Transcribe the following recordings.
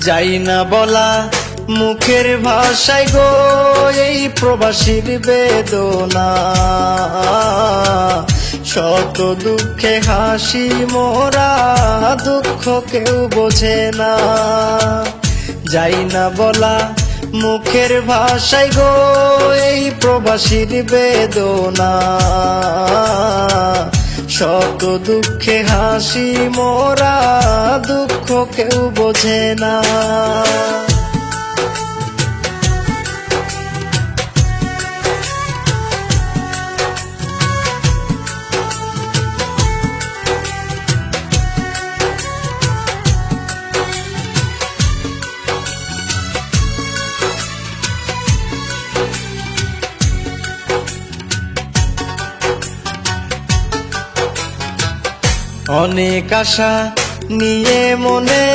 যাই না বলা মুখের ভাষায় গো এই প্রবাসীর বেদনা। শত দুঃখে হাসি মোরা, দুঃখ কেউ বোঝে না। যাই না বলা মুখের ভাষায় গো এই প্রবাসীর বেদনা। শত দুঃখে হাসি মোরা, দুঃখ কেউ বোঝে না। অনেক আশা নিয়ে মনে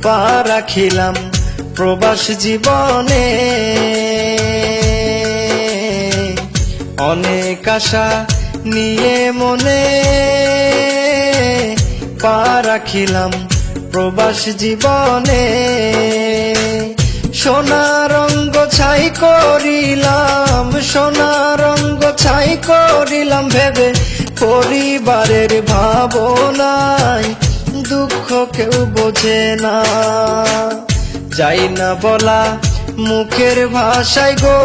পা রাখিলাম প্রবাস জীবনে। অনেক আশা নিয়ে মনে পা রাখিলাম প্রবাস জীবনে। সোনার রঙ্গ ছাই করিলাম, সোনার রঙ্গ ছাই করিলাম ভেবে পরিবারের ভাবনায়, দুঃখ কেউ বোঝে না। যাই না বলা মুখের ভাষায় গো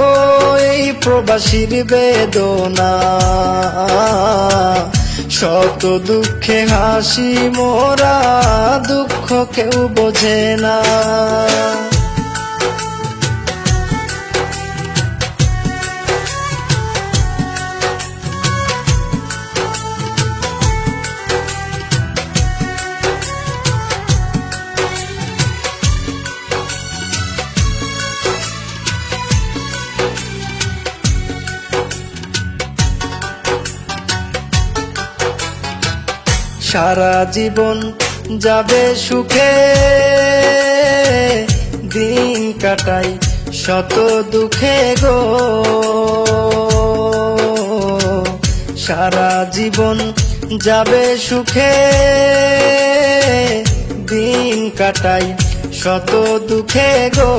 এই প্রবাসীর বেদনা। শত দুঃখে হাসি মোরা, দুঃখ কেউ বোঝে না। সারা জীবন যাবে সুখে, দিন কাটাই শত দুঃখে গো। সারা জীবন যাবে সুখে, দিন কাটাই শত দুঃখে গো।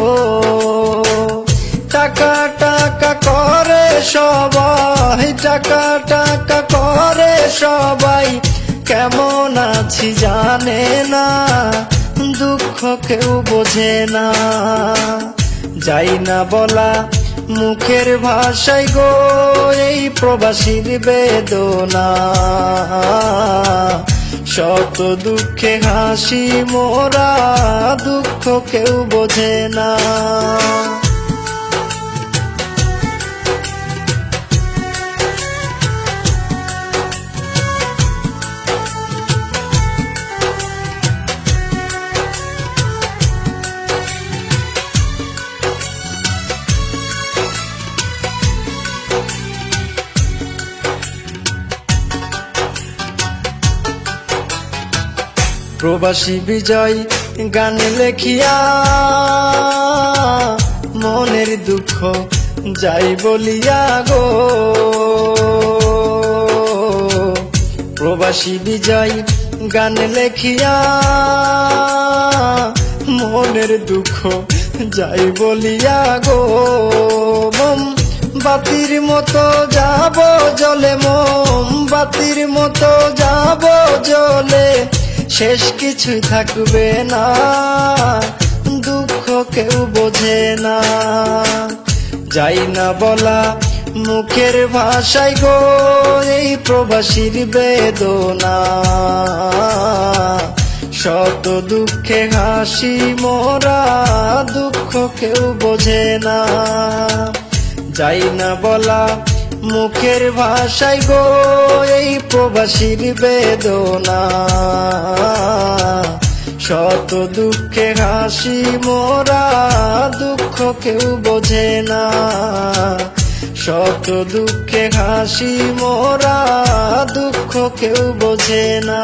টাকা টাকা করে সবাই, টাকা টাকা করে সবাই, কেমন আছি জানে না, দুঃখ কেউ বোঝে না। যাই না বলা মুখের ভাষায় গো এই প্রবাসীর বেদনা। শত দুঃখে হাসি মোরা, দুঃখ কেউ বোঝে না। প্রবাসী বিজয় গান লেখিয়া মনের দুঃখ যাই বলিয়া গো। প্রবাসী বিজয় গান লেখিয়া মনের দুঃখ যাই বলিয়া গো। বাতির মতো যাব জলে, মোম বাতির মতো যাব জলে, শেষ কিছুই থাকবে না, দুঃখ কেউ বোঝে না। যাই না বলা মুখের ভাষায় গো এই প্রবাসীর বেদনা। শত দুঃখে হাসি মোরা, দুঃখ কেউ বোঝে না। যাই না বলা মুখের ভাষায় গো এই প্রবাসীর বেদনা। শত দুঃখে হাসি মোরা, দুঃখ কেউ বোঝে না। শত দুঃখে হাসি মোরা, দুঃখ কেউ বোঝে না।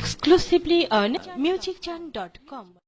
Exclusively on musicjan.com